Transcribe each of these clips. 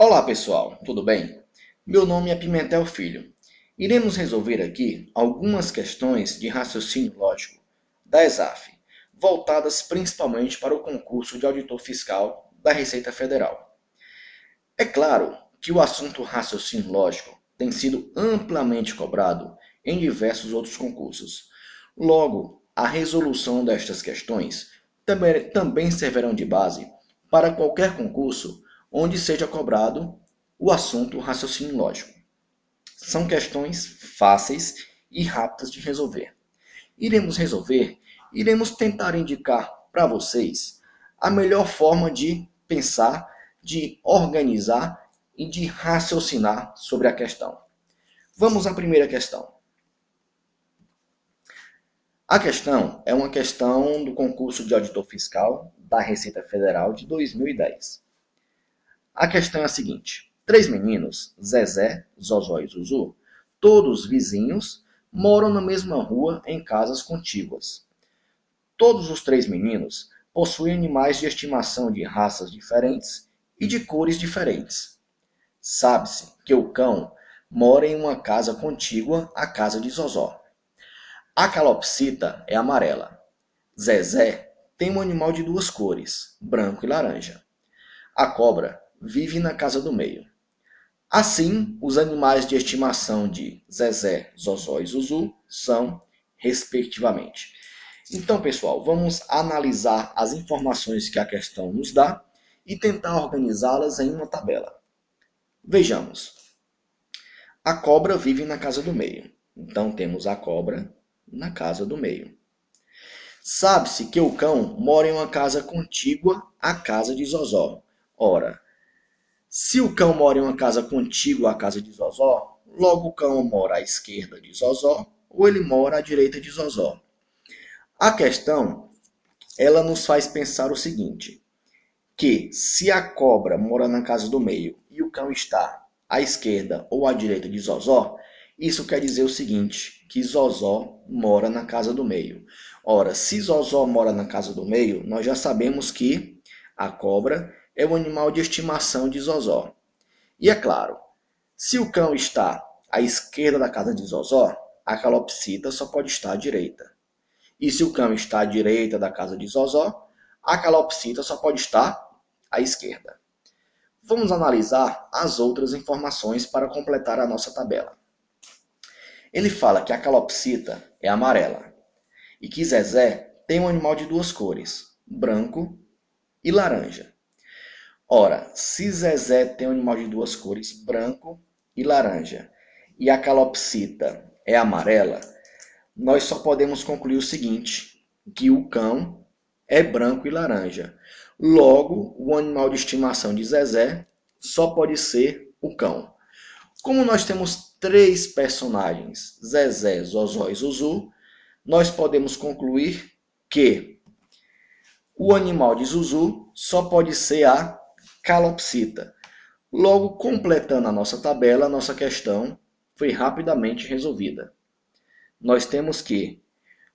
Olá pessoal, tudo bem? Meu nome é Pimentel Filho. Iremos resolver aqui algumas questões de raciocínio lógico da ESAF, voltadas principalmente para o concurso de auditor fiscal da Receita Federal. É claro que o assunto raciocínio lógico tem sido amplamente cobrado em diversos outros concursos. Logo, a resolução destas questões também servirão de base para qualquer concurso onde seja cobrado o assunto raciocínio lógico. São questões fáceis e rápidas de resolver. Iremos tentar indicar para vocês a melhor forma de pensar, de organizar e de raciocinar sobre a questão. Vamos à primeira questão. A questão é uma questão do concurso de auditor fiscal da Receita Federal de 2010. A questão é a seguinte: 3 meninos, Zezé, Zozó e Zuzu, todos vizinhos, moram na mesma rua em casas contíguas. Todos os 3 meninos possuem animais de estimação de raças diferentes e de cores diferentes. Sabe-se que o cão mora em uma casa contígua à casa de Zozó. A calopsita é amarela. Zezé tem um animal de 2 cores, branco e laranja. A cobra vive na casa do meio. Assim, os animais de estimação de Zezé, Zozó e Zuzu são, respectivamente. Então, pessoal, vamos analisar as informações que a questão nos dá e tentar organizá-las em uma tabela. Vejamos. A cobra vive na casa do meio. Então, temos a cobra na casa do meio. Sabe-se que o cão mora em uma casa contígua à casa de Zozó. Ora, se o cão mora em uma casa contígua à casa de Zozó, logo o cão mora à esquerda de Zozó ou ele mora à direita de Zozó. A questão, ela nos faz pensar o seguinte, que se a cobra mora na casa do meio e o cão está à esquerda ou à direita de Zozó, isso quer dizer o seguinte, que Zozó mora na casa do meio. Ora, se Zozó mora na casa do meio, nós já sabemos que a cobra é o animal de estimação de Zozó. E é claro, se o cão está à esquerda da casa de Zozó, a calopsita só pode estar à direita. E se o cão está à direita da casa de Zozó, a calopsita só pode estar à esquerda. Vamos analisar as outras informações para completar a nossa tabela. Ele fala que a calopsita é amarela e que Zezé tem um animal de 2 cores, branco e laranja. Ora, se Zezé tem um animal de 2 cores, branco e laranja, e a calopsita é amarela, nós só podemos concluir o seguinte, que o cão é branco e laranja. Logo, o animal de estimação de Zezé só pode ser o cão. Como nós temos 3 personagens, Zezé, Zozó e Zuzu, nós podemos concluir que o animal de Zuzu só pode ser a calopsita. Logo, completando a nossa tabela, a nossa questão foi rapidamente resolvida. Nós temos que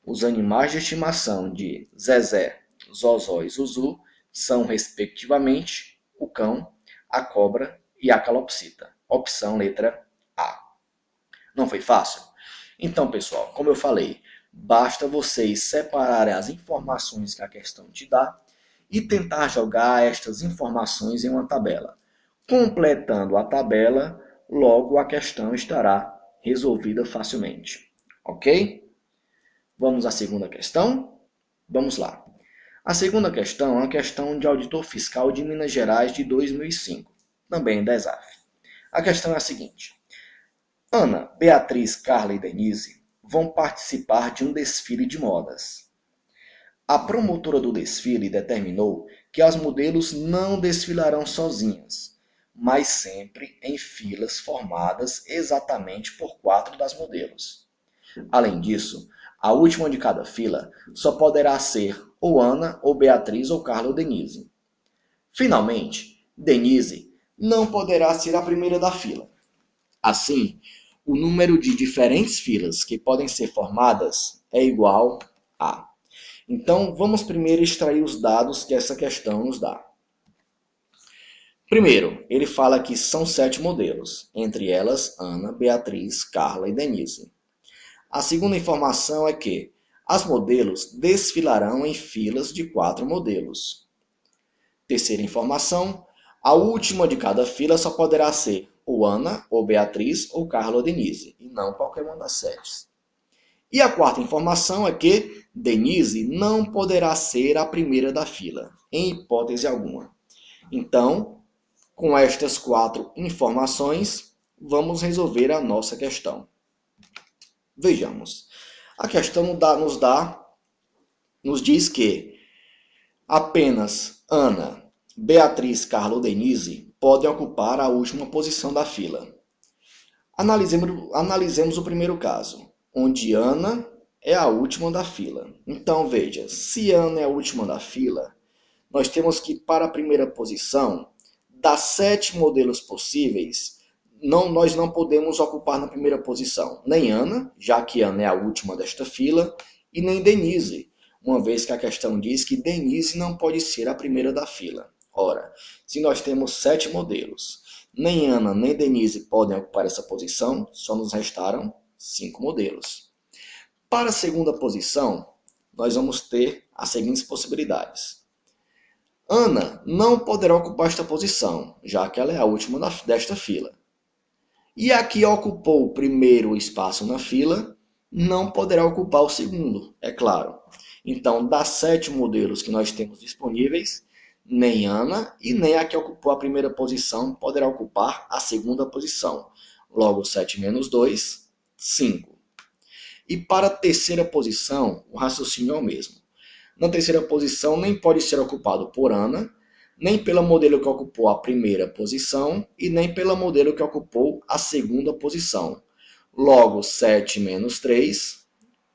os animais de estimação de Zezé, Zozó e Zuzu são, respectivamente, o cão, a cobra e a calopsita. Opção letra A. Não foi fácil? Então, pessoal, como eu falei, basta vocês separarem as informações que a questão te dá e tentar jogar estas informações em uma tabela. Completando a tabela, logo a questão estará resolvida facilmente. Ok? Vamos à segunda questão? Vamos lá. A segunda questão é uma questão de auditor fiscal de Minas Gerais de 2005, também da ESAF. A questão é a seguinte. Ana, Beatriz, Carla e Denise vão participar de um desfile de modas. A promotora do desfile determinou que as modelos não desfilarão sozinhas, mas sempre em filas formadas exatamente por 4 das modelos. Além disso, a última de cada fila só poderá ser ou Ana, ou Beatriz, ou Carla ou Denise. Finalmente, Denise não poderá ser a primeira da fila. Assim, o número de diferentes filas que podem ser formadas é igual a. Então, vamos primeiro extrair os dados que essa questão nos dá. Primeiro, ele fala que são 7 modelos, entre elas Ana, Beatriz, Carla e Denise. A segunda informação é que as modelos desfilarão em filas de 4 modelos. Terceira informação, a última de cada fila só poderá ser ou Ana, ou Beatriz, ou Carla ou Denise, e não qualquer uma das 7. E a quarta informação é que Denise não poderá ser a primeira da fila, em hipótese alguma. Então, com estas 4 informações, vamos resolver a nossa questão. Vejamos. A questão nos diz que apenas Ana, Beatriz, Carla ou Denise podem ocupar a última posição da fila. Analisemos o primeiro caso, onde Ana é a última da fila. Então, veja, se Ana é a última da fila, nós temos que, para a primeira posição, das 7 modelos possíveis, nós não podemos ocupar na primeira posição nem Ana, já que Ana é a última desta fila, e nem Denise, uma vez que a questão diz que Denise não pode ser a primeira da fila. Ora, se nós temos 7 modelos, nem Ana nem Denise podem ocupar essa posição, só nos restaram 5 modelos. Para a segunda posição, nós vamos ter as seguintes possibilidades. Ana não poderá ocupar esta posição, já que ela é a última desta fila. E a que ocupou o primeiro espaço na fila não poderá ocupar o segundo, é claro. Então, das 7 modelos que nós temos disponíveis, nem Ana e nem a que ocupou a primeira posição poderá ocupar a segunda posição. Logo, 7 menos 2, 5. E para a terceira posição, o raciocínio é o mesmo. Na terceira posição, nem pode ser ocupado por Ana, nem pela modelo que ocupou a primeira posição e nem pela modelo que ocupou a segunda posição. Logo, 7 menos 3,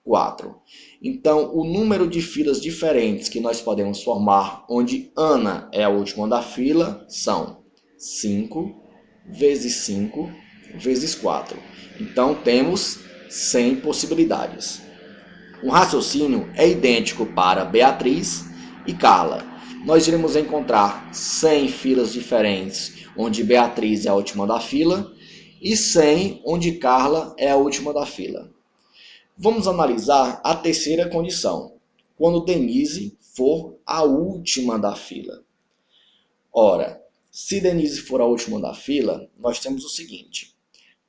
4. Então, o número de filas diferentes que nós podemos formar, onde Ana é a última da fila, são 5 vezes 5 vezes 4. Então, temos 100 possibilidades. O raciocínio é idêntico para Beatriz e Carla. Nós iremos encontrar 100 filas diferentes, onde Beatriz é a última da fila, e 100 onde Carla é a última da fila. Vamos analisar a terceira condição, quando Denise for a última da fila. Ora, se Denise for a última da fila, nós temos o seguinte.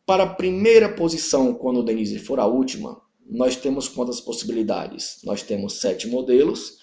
Para a primeira posição, quando Denise for a última, nós temos quantas possibilidades? Nós temos 7 modelos,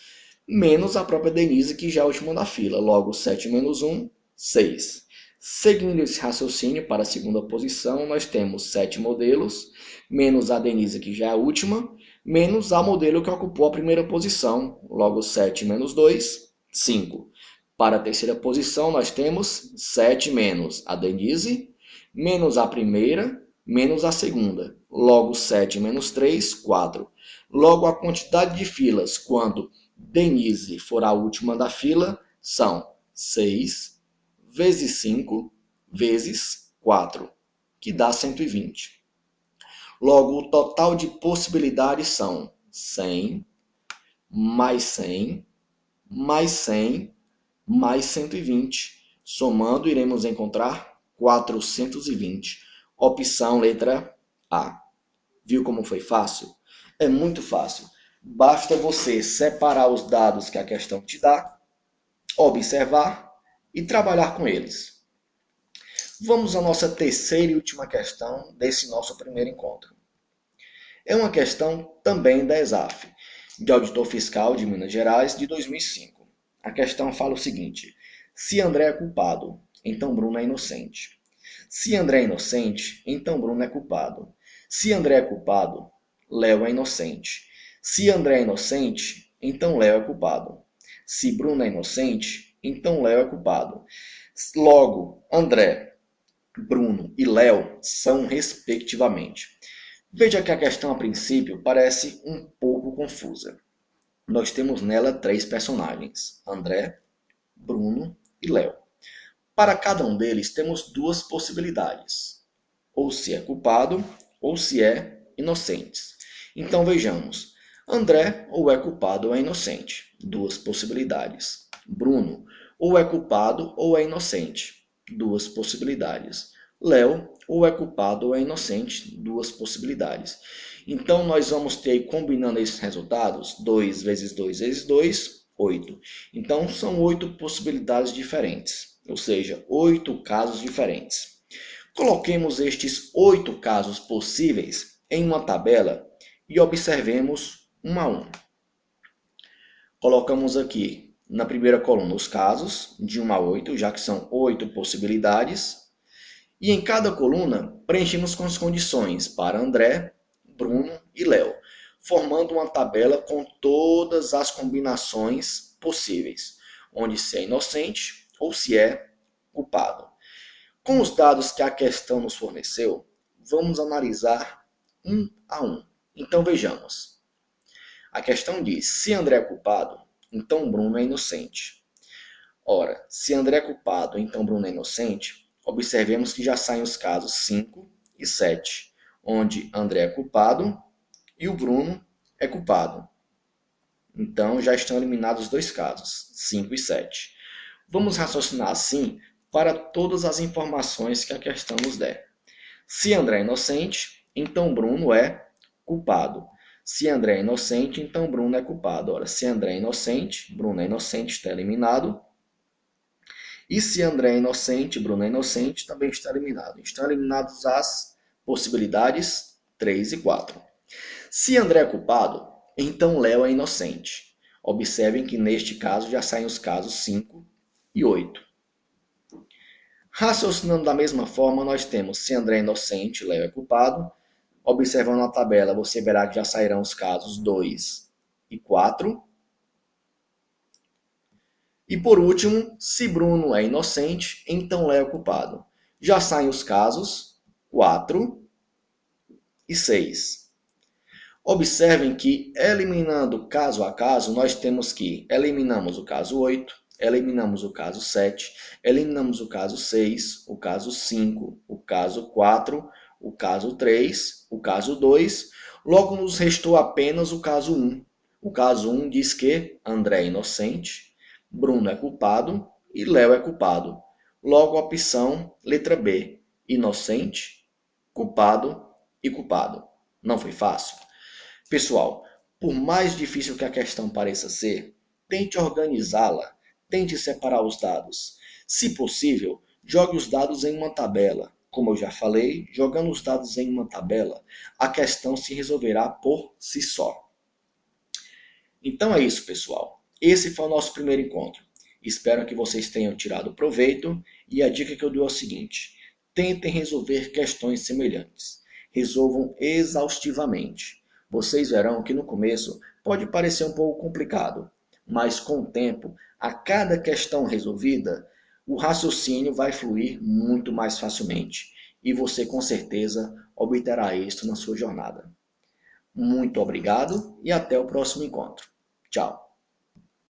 menos a própria Denise, que já é a última da fila. Logo, 7 menos 1, 6. Seguindo esse raciocínio, para a segunda posição, nós temos 7 modelos, menos a Denise, que já é a última, menos a modelo que ocupou a primeira posição. Logo, 7 menos 2, 5. Para a terceira posição, nós temos 7 menos a Denise, menos a primeira, menos a segunda. Logo, 7 menos 3, 4. Logo, a quantidade de filas quando Denise for a última da fila são 6 vezes 5 vezes 4, que dá 120. Logo, o total de possibilidades são 100, mais 100, mais 100, mais 120. Somando, iremos encontrar 420. Opção letra A. Viu como foi fácil? É muito fácil. Basta você separar os dados que a questão te dá, observar e trabalhar com eles. Vamos à nossa terceira e última questão desse nosso primeiro encontro. É uma questão também da ESAF, de Auditor Fiscal de Minas Gerais, de 2005. A questão fala o seguinte: se André é culpado, então Bruno é inocente. Se André é inocente, então Bruno é culpado. Se André é culpado, Léo é inocente. Se André é inocente, então Léo é culpado. Se Bruno é inocente, então Léo é culpado. Logo, André, Bruno e Léo são respectivamente. Veja que a questão a princípio parece um pouco confusa. Nós temos nela 3 personagens, André, Bruno e Léo. Para cada um deles temos 2 possibilidades, ou se é culpado ou se é inocente. Então vejamos, André ou é culpado ou é inocente, 2 possibilidades. Bruno, ou é culpado ou é inocente. Duas possibilidades. Léo, ou é culpado ou é inocente. Duas possibilidades. Então, nós vamos ter, combinando esses resultados, 2 vezes 2 vezes 2, 8. Então, são 8 possibilidades diferentes, ou seja, 8 casos diferentes. Coloquemos estes 8 casos possíveis em uma tabela e observemos um a um. Colocamos aqui na primeira coluna os casos, de 1 a 8, já que são 8 possibilidades. E em cada coluna, preenchemos com as condições para André, Bruno e Léo, formando uma tabela com todas as combinações possíveis, onde se é inocente ou se é culpado. Com os dados que a questão nos forneceu, vamos analisar um a um. Então vejamos. A questão diz, se André é culpado, então Bruno é inocente. Ora, se André é culpado, então Bruno é inocente, observemos que já saem os casos 5 e 7, onde André é culpado e o Bruno é culpado. Então já estão eliminados os dois casos, 5 e 7. Vamos raciocinar assim para todas as informações que a questão nos der. Se André é inocente, então Bruno é culpado. Se André é inocente, então Bruno é culpado. Ora, se André é inocente, Bruno é inocente, está eliminado. E se André é inocente, Bruno é inocente, também está eliminado. Estão eliminadas as possibilidades 3 e 4. Se André é culpado, então Léo é inocente. Observem que neste caso já saem os casos 5 e 8. Raciocinando da mesma forma, nós temos se André é inocente, Léo é culpado. Observando a tabela, você verá que já sairão os casos 2 e 4. E por último, se Bruno é inocente, então Léo é culpado. Já saem os casos 4 e 6. Observem que, eliminando caso a caso, nós temos que eliminamos o caso 8, eliminamos o caso 7, eliminamos o caso 6, o caso 5, o caso 4, o caso 3, o caso 2. Logo nos restou apenas o caso 1. O caso 1 diz que André é inocente, Bruno é culpado e Léo é culpado. Logo, a opção letra B, inocente, culpado e culpado. Não foi fácil? Pessoal, por mais difícil que a questão pareça ser, tente organizá-la, tente separar os dados. Se possível, jogue os dados em uma tabela. Como eu já falei, jogando os dados em uma tabela, a questão se resolverá por si só. Então é isso, pessoal. Esse foi o nosso primeiro encontro. Espero que vocês tenham tirado proveito e a dica que eu dou é o seguinte: tentem resolver questões semelhantes. Resolvam exaustivamente. Vocês verão que no começo pode parecer um pouco complicado, mas com o tempo, a cada questão resolvida, o raciocínio vai fluir muito mais facilmente e você com certeza obterá êxito na sua jornada. Muito obrigado e até o próximo encontro. Tchau!